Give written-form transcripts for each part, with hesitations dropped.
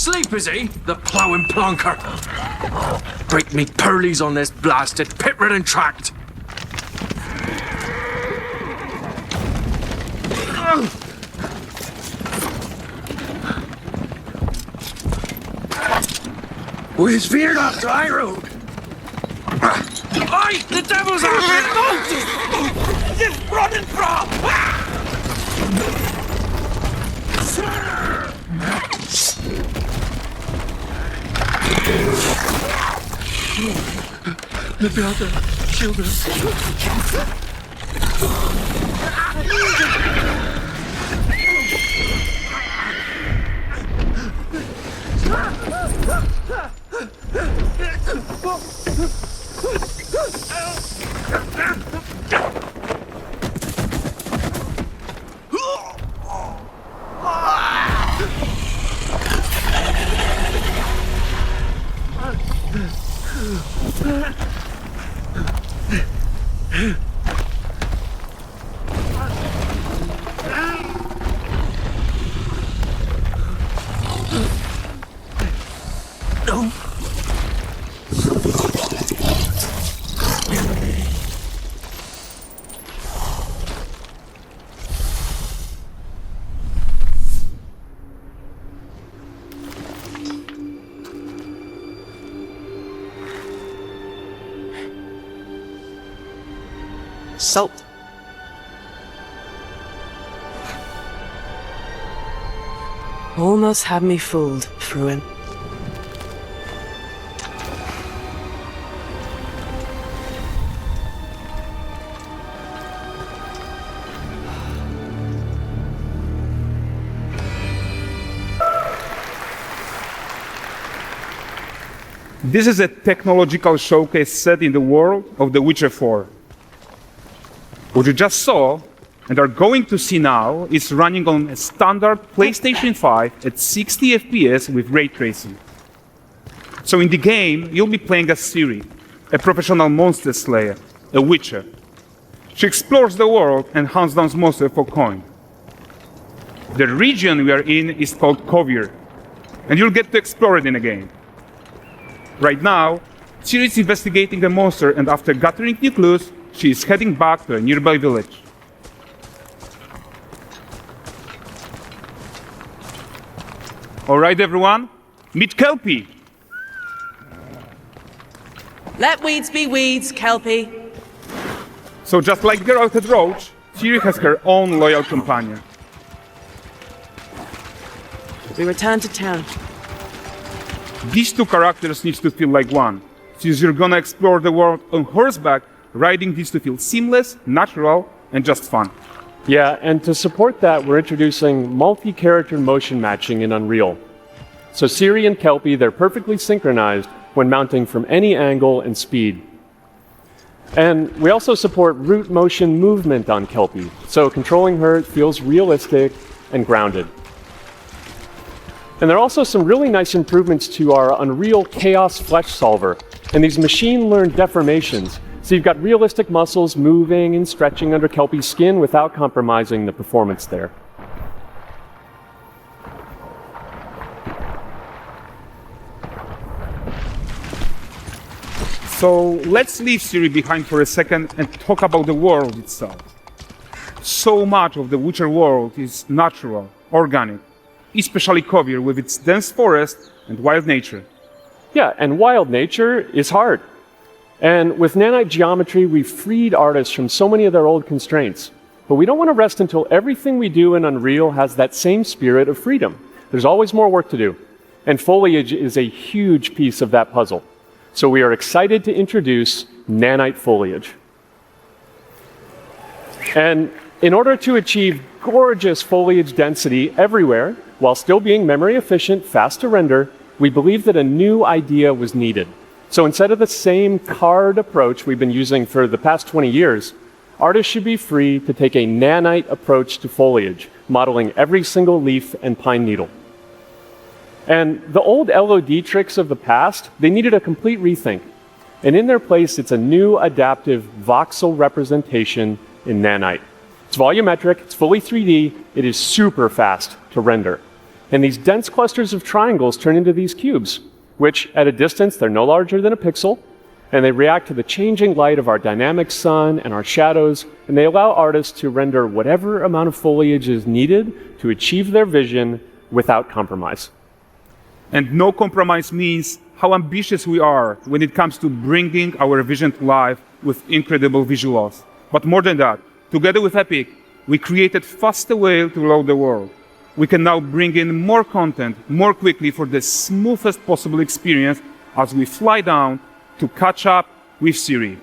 asleep, is he? The ploughing plonker. Break me pearlies on this blasted pit-ridden tract. We've veered off the high road. Aye, the devil's after it! Just running from! The brother, children. Salt. Almost had me fooled, Fruin. This is a technological showcase set in the world of The Witcher 4. What you just saw, and are going to see now, is running on a standard PlayStation 5 at 60 FPS with ray tracing. So in the game, you'll be playing as Ciri, a professional monster slayer, a witcher. She explores the world and hunts down monsters for coin. The region we are in is called Kovir, and you'll get to explore it in a game. Right now, Ciri is investigating the monster, and after gathering new clues, she is heading back to a nearby village. All right, everyone, meet Kelpie. Let weeds be weeds, Kelpie. So just like Geralt had Roach, Ciri has her own loyal companion. We return to town. These two characters need to feel like one. Since you're gonna explore the world on horseback, riding needs to feel seamless, natural, and just fun. Yeah, and to support that, we're introducing multi-character motion matching in Unreal. So Ciri and Kelpie, they're perfectly synchronized when mounting from any angle and speed. And we also support root motion movement on Kelpie, so controlling her feels realistic and grounded. And there are also some really nice improvements to our Unreal Chaos Flesh Solver and these machine-learned deformations. So you've got realistic muscles moving and stretching under Kelpie's skin without compromising the performance there. So let's leave Ciri behind for a second and talk about the world itself. So much of the Witcher world is natural, organic, especially Kovir with its dense forest and wild nature. Yeah, and wild nature is hard. And with nanite geometry, we've freed artists from so many of their old constraints. But we don't want to rest until everything we do in Unreal has that same spirit of freedom. There's always more work to do. And foliage is a huge piece of that puzzle. So we are excited to introduce nanite foliage. And in order to achieve gorgeous foliage density everywhere, while still being memory efficient, fast to render, we believe that a new idea was needed. So instead of the same card approach we've been using for the past 20 years, artists should be free to take a nanite approach to foliage, modeling every single leaf and pine needle. And the old LOD tricks of the past, they needed a complete rethink. And in their place, it's a new adaptive voxel representation in nanite. It's volumetric, it's fully 3D, it is super fast to render. And these dense clusters of triangles turn into these cubes, which at a distance, they're no larger than a pixel, and they react to the changing light of our dynamic sun and our shadows, and they allow artists to render whatever amount of foliage is needed to achieve their vision without compromise. And no compromise means how ambitious we are when it comes to bringing our vision to life with incredible visuals. But more than that, together with Epic, we created faster way to load the world. We can now bring in more content more quickly for the smoothest possible experience as we fly down to catch up with Ciri.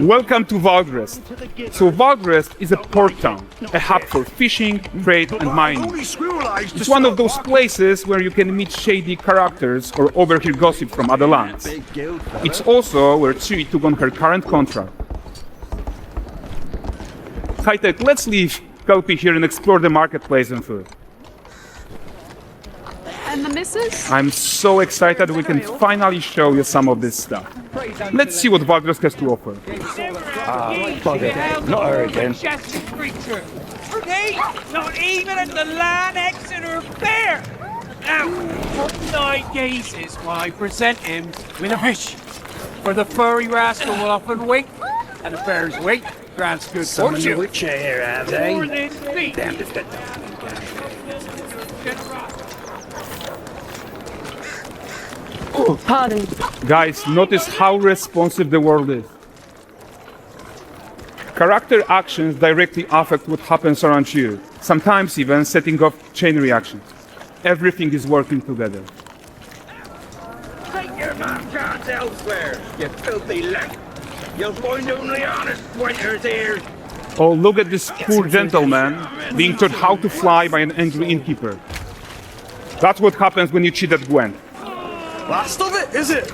Welcome to Valdres. So Valdres is a port town, a hub for fishing, trade and mining. It's one of those places where you can meet shady characters or overhear gossip from other lands. It's also where Ciri took on her current contract. High-tech, let's leave Kelpie here and explore the marketplace and food. And the missus? I'm so excited we can finally show you some of this stuff. Let's see what Valdres has to offer. Bugger. Not her again. Majestic creature. Hey, not even at the land Exeter Fair. Now, for 9 gazes while I present him with a fish. For the furry rascal will often wink, and the bear's weight grants good fortune. Which here, have they? More than me. Damn it. Pardon. Guys, notice how responsive the world is. Character actions directly affect what happens around you, sometimes even setting off chain reactions. Everything is working together. Take your man cards elsewhere, you filthy lamp. You'll find only honest pointers here. Oh, look at this poor gentleman being taught how to fly by an angry innkeeper. That's what happens when you cheat at Gwent. Last of it, is it?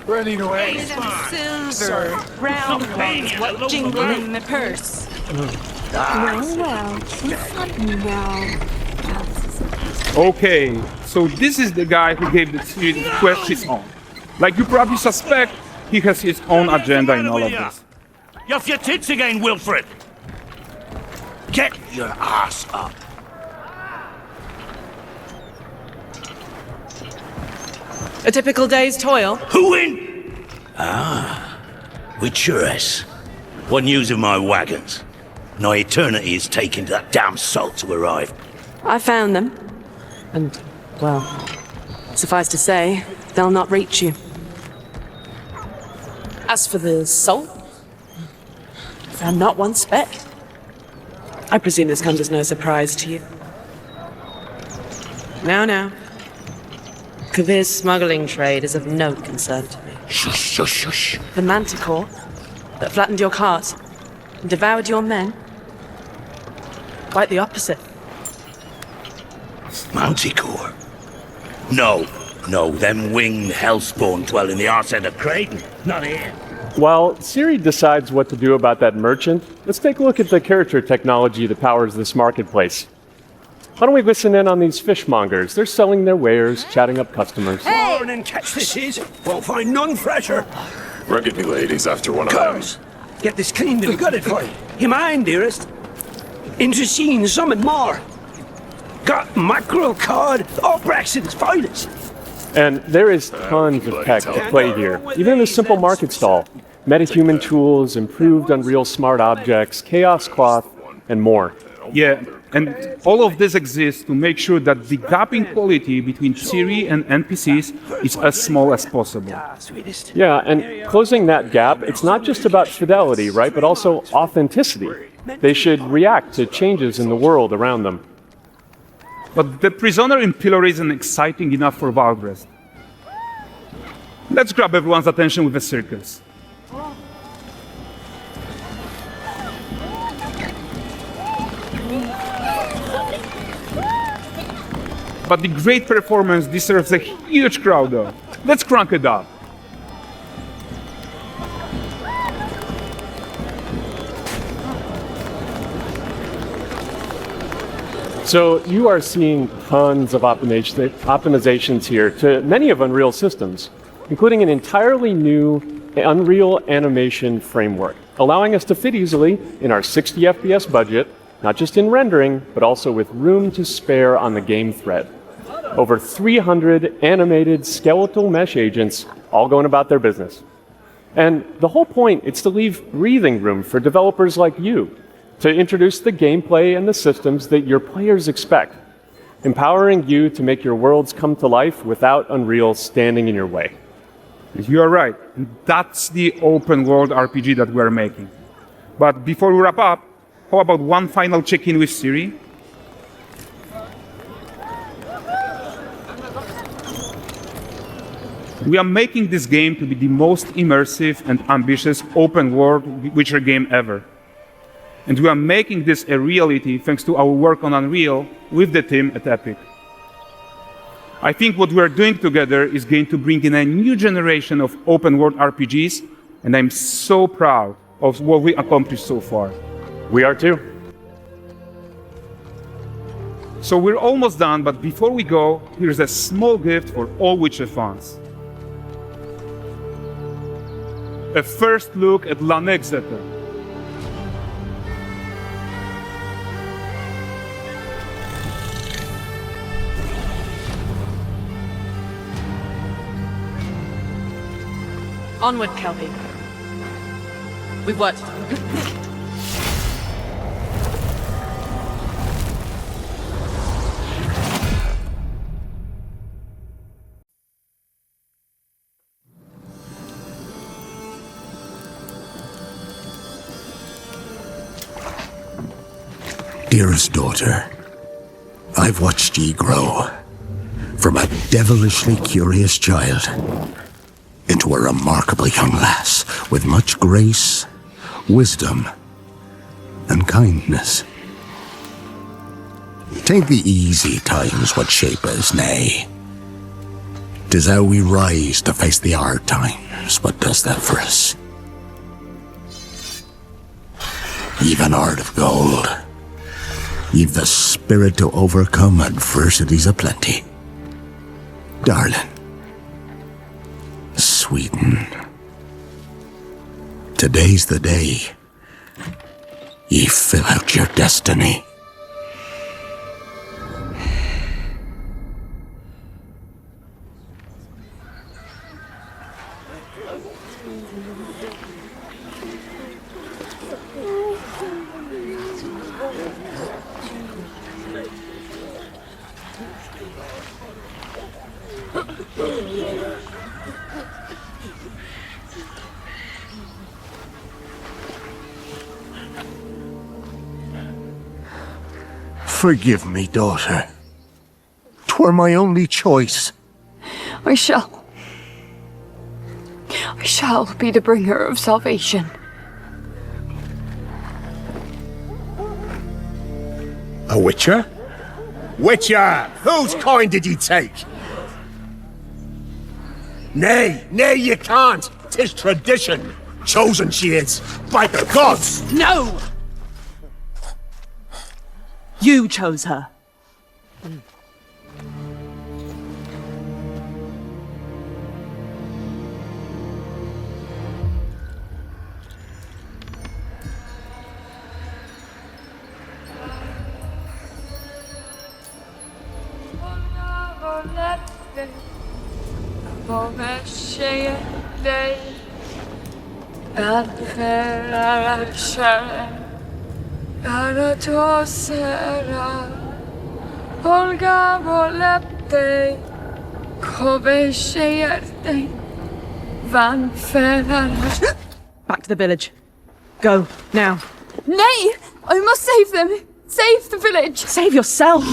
Ready to wait. Silver, round ones, what jingle in the purse. Well, it's funny now. Okay, so this is the guy who gave the Ciri quest his own. Like you probably suspect, he has his own agenda in all of this. You off your tits again, Wilfred. Get your ass up. A typical day's toil. Who in? With Churres. What news of my wagons? No eternity is taking that damn salt to arrive. I found them. And, well, suffice to say, they'll not reach you. As for the salt, found not one speck. I presume this comes as no surprise to you. Now. Kavir's smuggling trade is of no concern to me. Shush, shush, shush. The manticore that flattened your cart and devoured your men? Quite the opposite. Manticore? No, them winged hellspawn dwell in the arse end of Creighton. Not here. While Ciri decides what to do about that merchant, let's take a look at the character technology that powers this marketplace. Why don't we listen in on these fishmongers? They're selling their wares, chatting up customers. Morning catch this is. Won't find none fresher. Rugged me ladies after one of them. Comes. Get this cleaned and gutted for you. You mind, dearest? Into seeing some and more. Got mackerel, cod, all Braxton's finest. And there is tons of tech to play here, even in this simple market stall. Metahuman tools, improved Unreal Smart Objects, Chaos Cloth, and more. Yeah, and all of this exists to make sure that the gap in quality between Ciri and NPCs is as small as possible. Yeah, and closing that gap, it's not just about fidelity, right, but also authenticity. They should react to changes in the world around them. But the prisoner in Polaris isn't exciting enough for Valdres. Let's grab everyone's attention with a circus. But the great performance deserves a huge crowd though. Let's crank it up. So you are seeing tons of optimizations here to many of Unreal systems, including an entirely new Unreal animation framework, allowing us to fit easily in our 60 FPS budget, not just in rendering, but also with room to spare on the game thread. Over 300 animated skeletal mesh agents all going about their business. And the whole point is to leave breathing room for developers like you to introduce the gameplay and the systems that your players expect, empowering you to make your worlds come to life without Unreal standing in your way. You are right. That's the open world RPG that we are making. But before we wrap up, how about one final check-in with Ciri? We are making this game to be the most immersive and ambitious open world Witcher game ever. And we are making this a reality thanks to our work on Unreal with the team at Epic. I think what we are doing together is going to bring in a new generation of open world RPGs, and I'm so proud of what we accomplished so far. We are too. So we're almost done, but before we go, here's a small gift for all Witcher fans. A first look at La Nexeta. Onward, Kelpie. We've worked. Dearest daughter, I've watched ye grow from a devilishly curious child into a remarkably young lass with much grace, wisdom, and kindness. 'Tain't the easy times what shape us, nay. 'Tis how we rise to face the hard times what does that for us. Ye've an heart of gold. Ye've the spirit to overcome adversities aplenty. Darling, sweeten. Today's the day ye fill out your destiny. Forgive me, daughter. 'Twere my only choice. I shall be the bringer of salvation. A witcher? Witcher! Whose coin did ye take? Nay, ye can't. 'Tis tradition. Chosen she is, by the gods! No! You chose her. Back to the village. Go, now. Nay! I must save them! Save the village! Save yourself!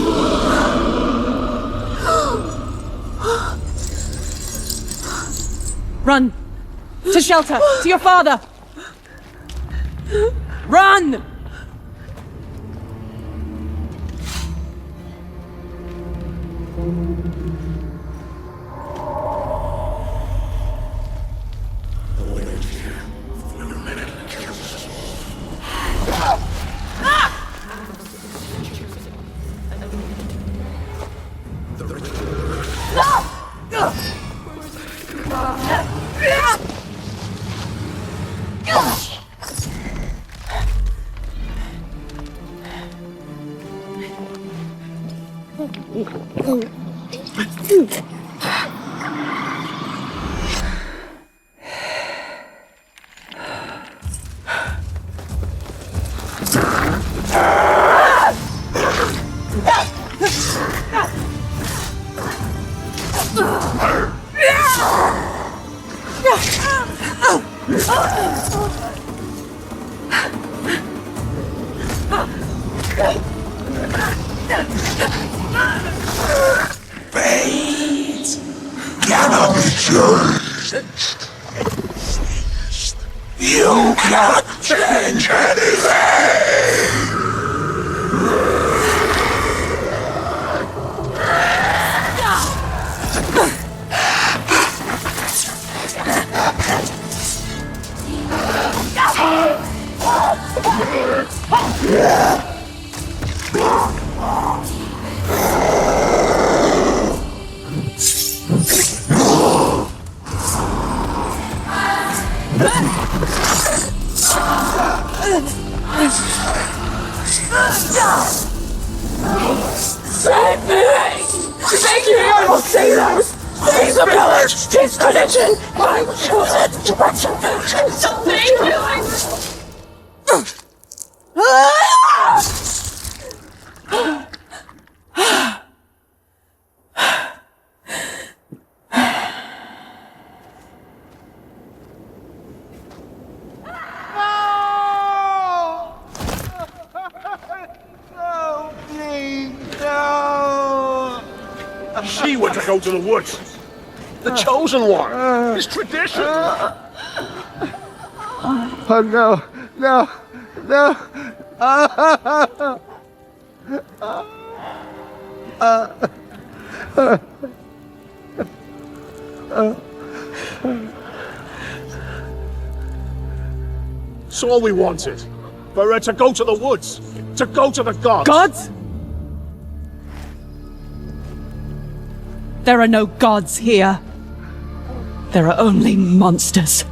Run! To shelter! To your father! Run! Fate cannot be changed. You cannot change anything. Save me! Thank you, animal sailors! Save the village! His condition! I will choose it to retribution! So thank you! She went to go to the woods. The chosen one. It's tradition. Oh no, no, no. It's all we wanted. For her to go to the woods. To go to the gods. Gods? There are no gods here. There are only monsters.